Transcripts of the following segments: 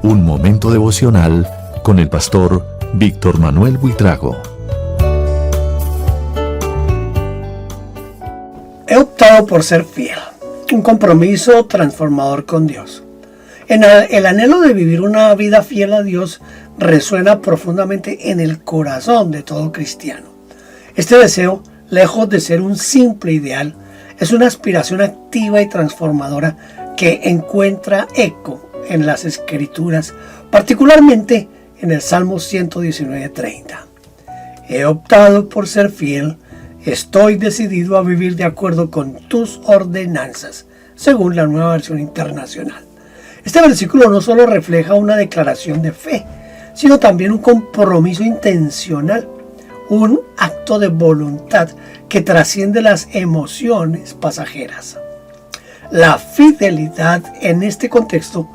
Un momento devocional con el pastor Víctor Manuel Buitrago. He optado por ser fiel, un compromiso transformador con Dios. El anhelo de vivir una vida fiel a Dios resuena profundamente en el corazón de todo cristiano. Este deseo, lejos de ser un simple ideal, es una aspiración activa y transformadora que encuentra eco en las Escrituras, particularmente en el Salmo 119:30. He optado por ser fiel, estoy decidido a vivir de acuerdo con tus ordenanzas, según la Nueva Versión Internacional. Este versículo no solo refleja una declaración de fe, sino también un compromiso intencional, un acto de voluntad que trasciende las emociones pasajeras. La fidelidad en este contexto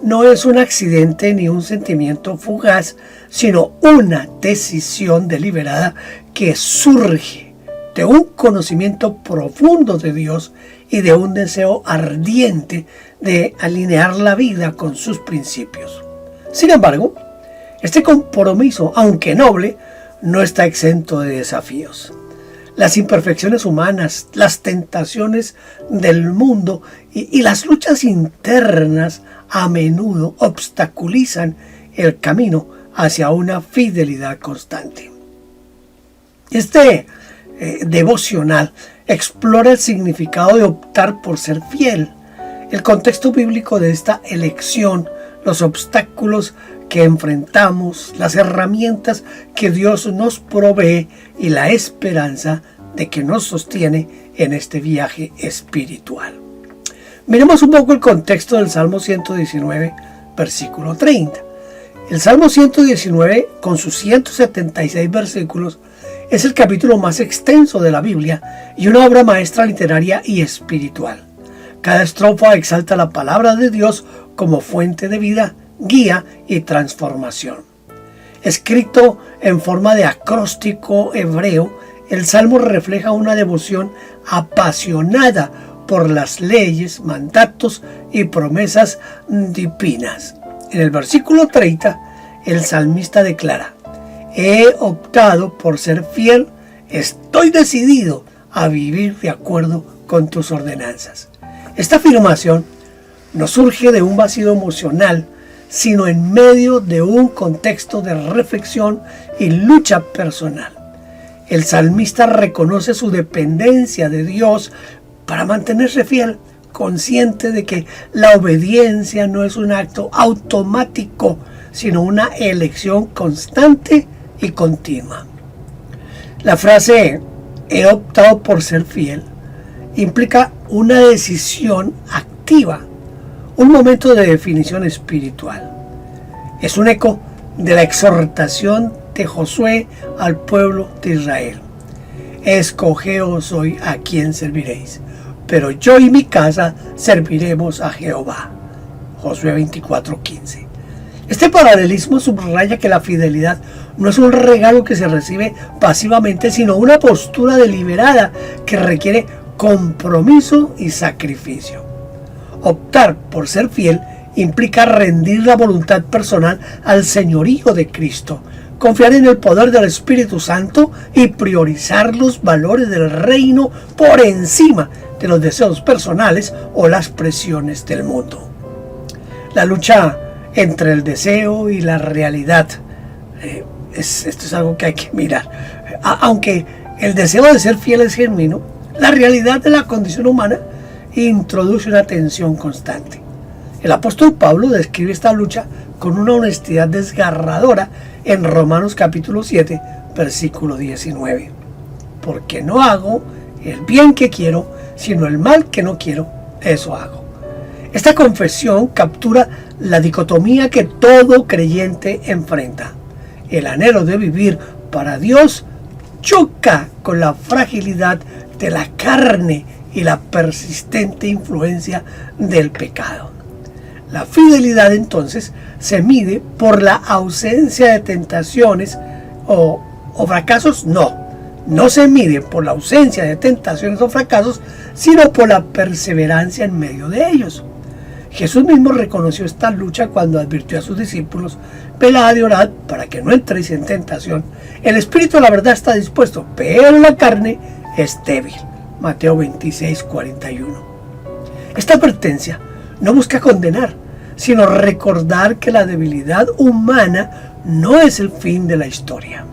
no es un accidente ni un sentimiento fugaz, sino una decisión deliberada que surge de un conocimiento profundo de Dios y de un deseo ardiente de alinear la vida con sus principios. Sin embargo, este compromiso, aunque noble, no está exento de desafíos. Las imperfecciones humanas, las tentaciones del mundo y las luchas internas a menudo obstaculizan el camino hacia una fidelidad constante. Este devocional explora el significado de optar por ser fiel, el contexto bíblico de esta elección, los obstáculos que enfrentamos, las herramientas que Dios nos provee y la esperanza de que nos sostiene en este viaje espiritual. Miremos un poco el contexto del Salmo 119, versículo 30. El Salmo 119, con sus 176 versículos, es el capítulo más extenso de la Biblia y una obra maestra literaria y espiritual. Cada estrofa exalta la palabra de Dios como fuente de vida, guía y transformación. Escrito en forma de acróstico hebreo, el Salmo refleja una devoción apasionada por las leyes, mandatos y promesas divinas. En el versículo 30, el salmista declara: he optado por ser fiel, estoy decidido a vivir de acuerdo con tus ordenanzas. Esta afirmación no surge de un vacío emocional, sino en medio de un contexto de reflexión y lucha personal. El salmista reconoce su dependencia de Dios para mantenerse fiel, consciente de que la obediencia no es un acto automático, sino una elección constante y continua. La frase "he optado por ser fiel" implica una decisión activa, un momento de definición espiritual. Es un eco de la exhortación de Josué al pueblo de Israel: escogeos hoy a quién serviréis, pero yo y mi casa serviremos a Jehová. Josué 24:15. Este paralelismo subraya que la fidelidad no es un regalo que se recibe pasivamente, sino una postura deliberada que requiere compromiso y sacrificio. Optar por ser fiel implica rendir la voluntad personal al señorío de Cristo, confiar en el poder del Espíritu Santo y priorizar los valores del reino por encima de los deseos personales o las presiones del mundo. La lucha entre el deseo y la realidad, esto es algo que hay que mirar. Aunque el deseo de ser fiel es genuino, la realidad de la condición humana introduce una tensión constante. El apóstol Pablo describe esta lucha con una honestidad desgarradora en Romanos capítulo 7, versículo 19. Porque no hago el bien que quiero, sino el mal que no quiero, eso hago. Esta confesión captura la dicotomía que todo creyente enfrenta. El anhelo de vivir para Dios choca con la fragilidad de la carne y la persistente influencia del pecado. La fidelidad entonces se mide por la ausencia de tentaciones o fracasos. No se mide por la ausencia de tentaciones o fracasos, sino por la perseverancia en medio de ellos. Jesús mismo reconoció esta lucha cuando advirtió a sus discípulos: velad y orad para que no entréis en tentación. El espíritu, la verdad, está dispuesto, pero la carne es débil. Mateo 26:41. Esta advertencia no busca condenar, sino recordar que la debilidad humana no es el fin de la historia.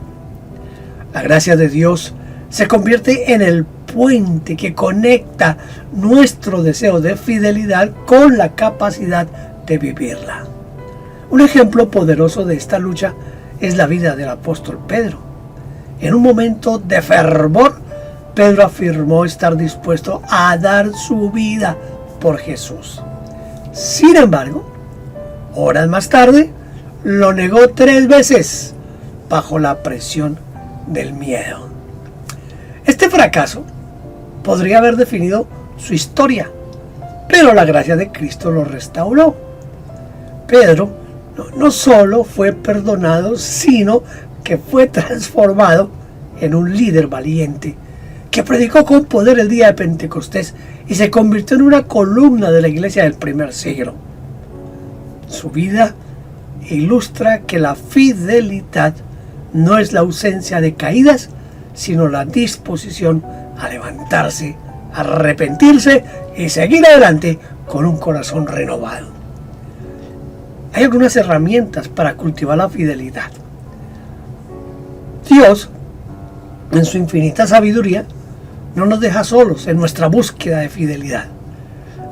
La gracia de Dios se convierte en el puente que conecta nuestro deseo de fidelidad con la capacidad de vivirla. Un ejemplo poderoso de esta lucha es la vida del apóstol Pedro. En un momento de fervor, Pedro afirmó estar dispuesto a dar su vida por Jesús. Sin embargo, horas más tarde, lo negó 3 veces bajo la presión del miedo. Este fracaso podría haber definido su historia, pero la gracia de Cristo lo restauró. Pedro no solo fue perdonado, sino que fue transformado en un líder valiente, que predicó con poder el día de Pentecostés y se convirtió en una columna de la iglesia del primer siglo. Su vida ilustra que la fidelidad no es la ausencia de caídas, sino la disposición a levantarse, a arrepentirse y seguir adelante con un corazón renovado. Hay algunas herramientas para cultivar la fidelidad. Dios, en su infinita sabiduría, no nos deja solos en nuestra búsqueda de fidelidad.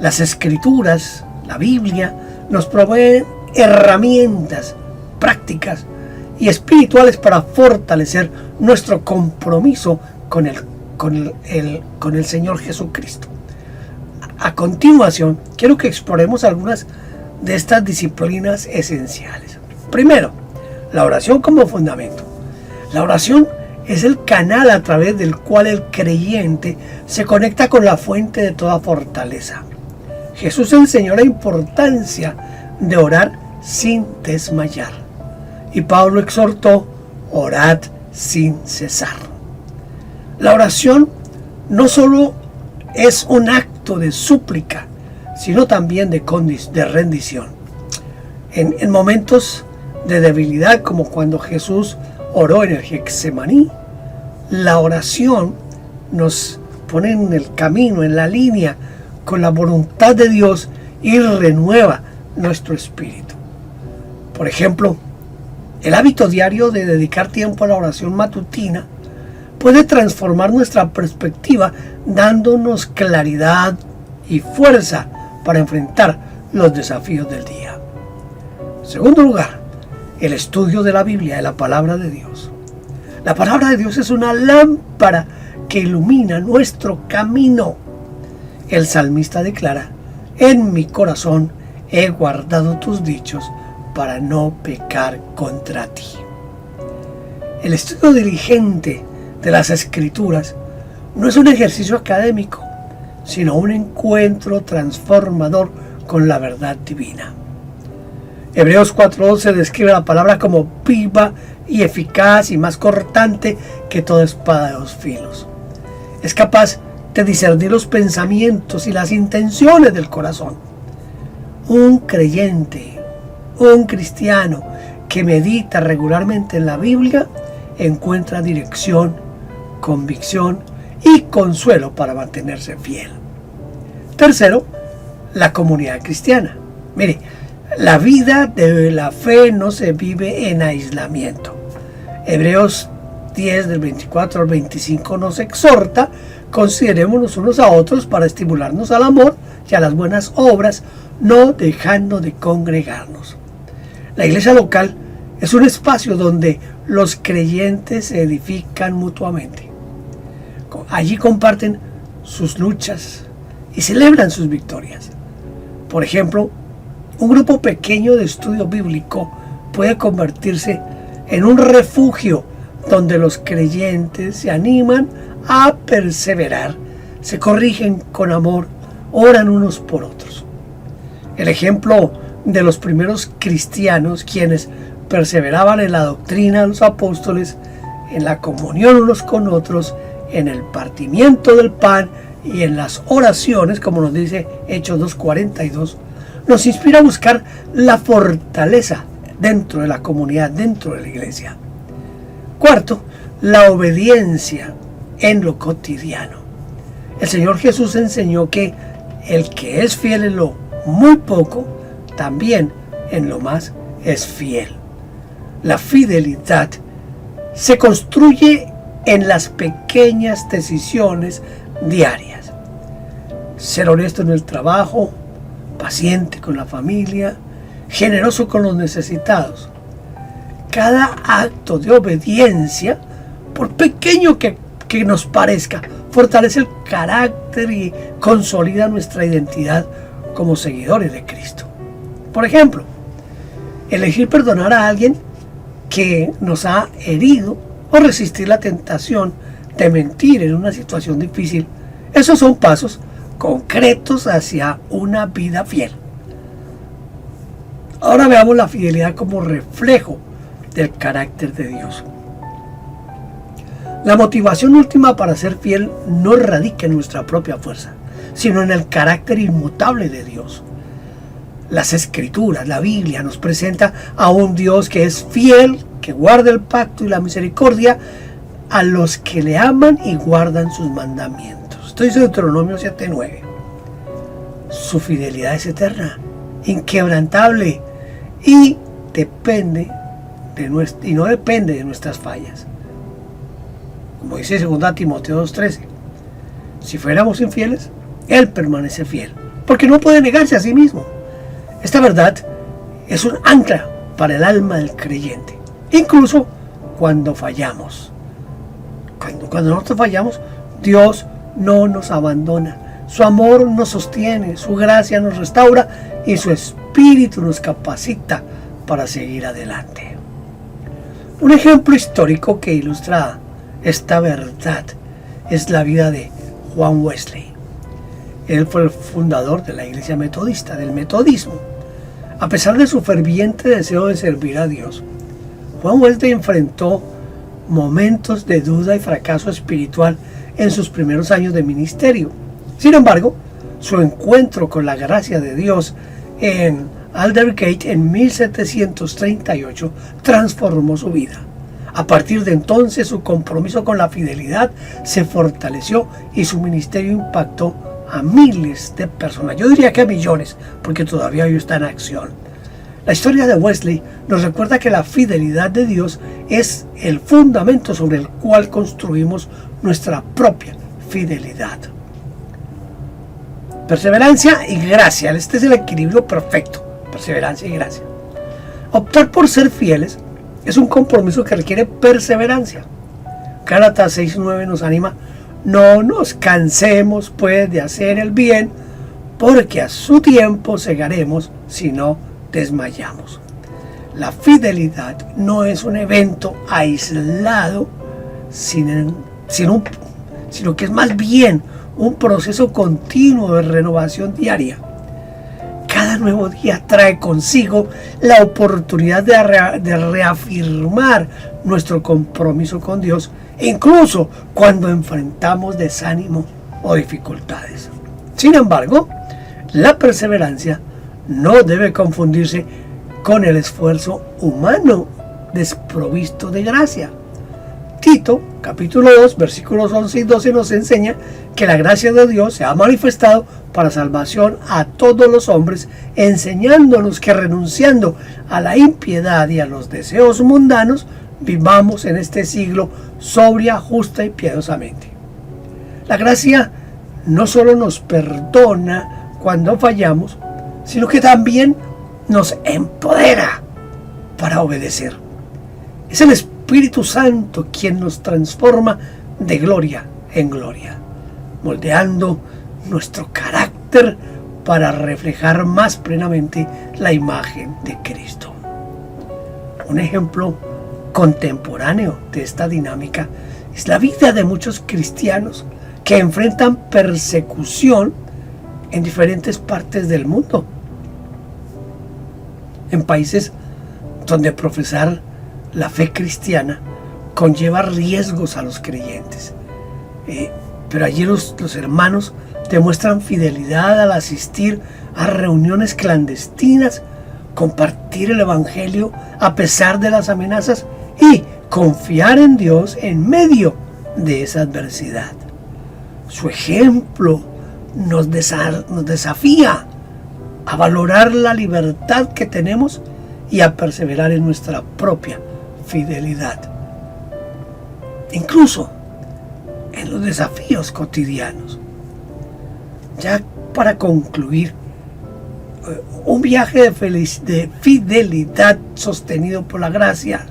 Las Escrituras, la Biblia, nos proveen herramientas prácticas y espirituales para fortalecer nuestro compromiso con el Señor Jesucristo. A continuación, quiero que exploremos algunas de estas disciplinas esenciales. Primero, la oración como fundamento. La oración es el canal a través del cual el creyente se conecta con la fuente de toda fortaleza. Jesús enseñó la importancia de orar sin desmayar. Y Pablo exhortó: orad sin cesar. La oración no solo es un acto de súplica, sino también de rendición. En momentos de debilidad, como cuando Jesús oró en el Getsemaní, la oración nos pone en el camino, en la línea, con la voluntad de Dios y renueva nuestro espíritu. Por ejemplo, el hábito diario de dedicar tiempo a la oración matutina puede transformar nuestra perspectiva, dándonos claridad y fuerza para enfrentar los desafíos del día. En segundo lugar, el estudio de la Biblia, de la palabra de Dios. La palabra de Dios es una lámpara que ilumina nuestro camino. El salmista declara: en mi corazón he guardado tus dichos para no pecar contra ti. El estudio diligente de las Escrituras no es un ejercicio académico, sino un encuentro transformador con la verdad divina. Hebreos 4:11 describe la palabra como viva y eficaz y más cortante que toda espada de 2 filos. Es capaz de discernir los pensamientos y las intenciones del corazón. Un creyente, un cristiano que medita regularmente en la Biblia encuentra dirección, convicción y consuelo para mantenerse fiel. Tercero, la comunidad cristiana. Mire, la vida de la fe no se vive en aislamiento. Hebreos 10 del 24 al 25 nos exhorta: considerémonos unos a otros para estimularnos al amor y a las buenas obras, no dejando de congregarnos. La iglesia local es un espacio donde los creyentes se edifican mutuamente. Allí comparten sus luchas y celebran sus victorias. Por ejemplo, un grupo pequeño de estudio bíblico puede convertirse en un refugio donde los creyentes se animan a perseverar, se corrigen con amor, oran unos por otros. El ejemplo de los primeros cristianos, quienes perseveraban en la doctrina de los apóstoles, en la comunión unos con otros, en el partimiento del pan y en las oraciones, como nos dice Hechos 2:42, nos inspira a buscar la fortaleza dentro de la comunidad, dentro de la iglesia. Cuarto, la obediencia en lo cotidiano. El Señor Jesús enseñó que el que es fiel en lo muy poco, también en lo más es fiel. La fidelidad se construye en las pequeñas decisiones diarias. Ser honesto en el trabajo, paciente con la familia, generoso con los necesitados. Cada acto de obediencia, por pequeño que nos parezca, fortalece el carácter y consolida nuestra identidad como seguidores de Cristo. Por ejemplo, elegir perdonar a alguien que nos ha herido o resistir la tentación de mentir en una situación difícil. Esos son pasos concretos hacia una vida fiel. Ahora veamos la fidelidad como reflejo del carácter de Dios. La motivación última para ser fiel no radica en nuestra propia fuerza, sino en el carácter inmutable de Dios. Las Escrituras, la Biblia, nos presenta a un Dios que es fiel, que guarda el pacto y la misericordia a los que le aman y guardan sus mandamientos. Esto dice Deuteronomio 7:9. Su fidelidad es eterna, inquebrantable y no depende de nuestras fallas. Como dice 2 Timoteo 2:13, si fuéramos infieles, Él permanece fiel, porque no puede negarse a sí mismo. Esta verdad es un ancla para el alma del creyente, incluso cuando fallamos. Cuando nosotros fallamos, Dios no nos abandona. Su amor nos sostiene, su gracia nos restaura y su espíritu nos capacita para seguir adelante. Un ejemplo histórico que ilustra esta verdad es la vida de Juan Wesley. Él fue el fundador de la iglesia metodista, del metodismo. A pesar de su ferviente deseo de servir a Dios, Juan Wesley enfrentó momentos de duda y fracaso espiritual en sus primeros años de ministerio. Sin embargo, su encuentro con la gracia de Dios en Aldersgate en 1738 transformó su vida. A partir de entonces, su compromiso con la fidelidad se fortaleció y su ministerio impactó a miles de personas. Yo diría que a millones, porque todavía hoy está en acción. La historia de Wesley nos recuerda que la fidelidad de Dios es el fundamento sobre el cual construimos nuestra propia fidelidad. Perseverancia y gracia. Este es el equilibrio perfecto. Perseverancia y gracia. Optar por ser fieles es un compromiso que requiere perseverancia. Gálatas 6:9 nos anima: no nos cansemos pues de hacer el bien, porque a su tiempo segaremos si no desmayamos. La fidelidad no es un evento aislado, sino que es más bien un proceso continuo de renovación diaria. Cada nuevo día trae consigo la oportunidad de reafirmar nuestro compromiso con Dios, incluso cuando enfrentamos desánimo o dificultades. Sin embargo, la perseverancia no debe confundirse con el esfuerzo humano desprovisto de gracia. Tito, capítulo 2, versículos 11 y 12 nos enseña que la gracia de Dios se ha manifestado para salvación a todos los hombres, enseñándonos que renunciando a la impiedad y a los deseos mundanos, vivamos en este siglo sobria, justa y piadosamente. La gracia no solo nos perdona cuando fallamos, sino que también nos empodera para obedecer. Es el Espíritu Santo quien nos transforma de gloria en gloria, moldeando nuestro carácter para reflejar más plenamente la imagen de Cristo. Un ejemplo contemporáneo de esta dinámica es la vida de muchos cristianos que enfrentan persecución en diferentes partes del mundo, en países donde profesar la fe cristiana conlleva riesgos a los creyentes. Pero allí los hermanos demuestran fidelidad al asistir a reuniones clandestinas, compartir el Evangelio a pesar de las amenazas y confiar en Dios en medio de esa adversidad. Su ejemplo nos desafía a valorar la libertad que tenemos y a perseverar en nuestra propia fidelidad, incluso en los desafíos cotidianos. Ya para concluir, un viaje de fidelidad sostenido por la gracia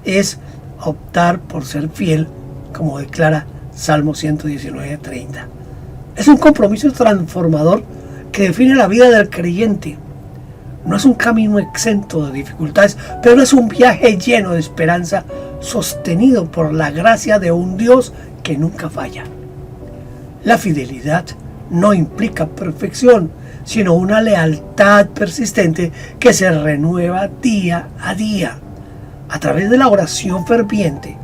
es optar por ser fiel, como declara Salmo 119:30. Es un compromiso transformador que define la vida del creyente. No es un camino exento de dificultades, pero es un viaje lleno de esperanza, sostenido por la gracia de un Dios que nunca falla. La fidelidad no implica perfección, sino una lealtad persistente que se renueva día a día. A través de la oración ferviente,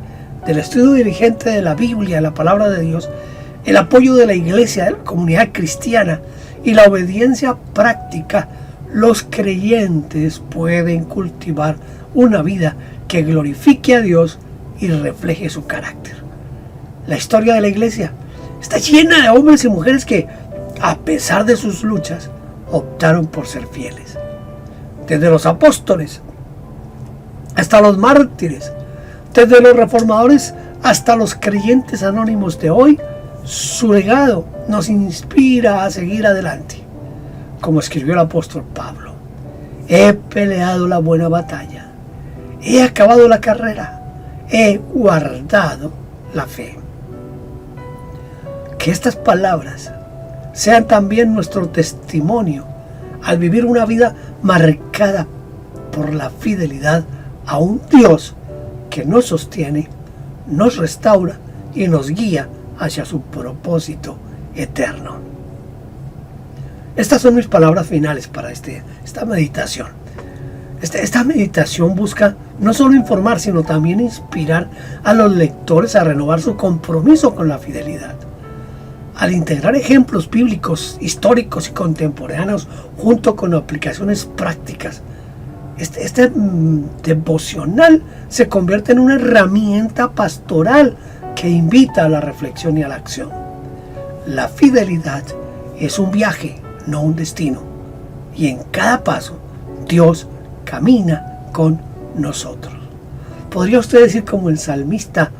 del estudio diligente de la Biblia, la palabra de Dios, el apoyo de la iglesia, de la comunidad cristiana y la obediencia práctica, los creyentes pueden cultivar una vida que glorifique a Dios y refleje su carácter. La historia de la iglesia está llena de hombres y mujeres que, a pesar de sus luchas, optaron por ser fieles. Desde los apóstoles hasta los mártires, desde los reformadores hasta los creyentes anónimos de hoy, su legado nos inspira a seguir adelante. Como escribió el apóstol Pablo: he peleado la buena batalla, he acabado la carrera, he guardado la fe. Que estas palabras sean también nuestro testimonio al vivir una vida marcada por la fidelidad a un Dios que nos sostiene, nos restaura y nos guía hacia su propósito eterno. Estas son mis palabras finales para esta meditación. Esta meditación busca no solo informar, sino también inspirar a los lectores a renovar su compromiso con la fidelidad. Al integrar ejemplos bíblicos, históricos y contemporáneos junto con aplicaciones prácticas, este devocional se convierte en una herramienta pastoral que invita a la reflexión y a la acción. La fidelidad es un viaje, no un destino, y en cada paso Dios camina con nosotros. ¿Podría usted decir como el salmista: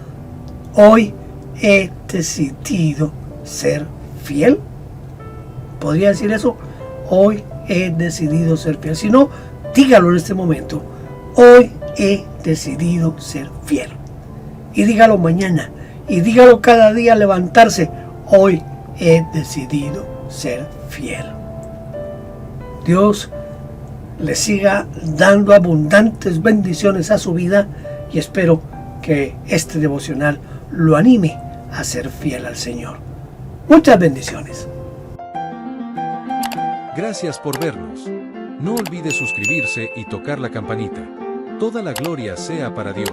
hoy he decidido ser fiel? ¿Podría decir eso? Hoy he decidido ser fiel. Si no, dígalo en este momento: hoy he decidido ser fiel. Y dígalo mañana, y dígalo cada día al levantarse: hoy he decidido ser fiel. Dios le siga dando abundantes bendiciones a su vida, y espero que este devocional lo anime a ser fiel al Señor. Muchas bendiciones. Gracias por vernos. No olvide suscribirse y tocar la campanita. Toda la gloria sea para Dios.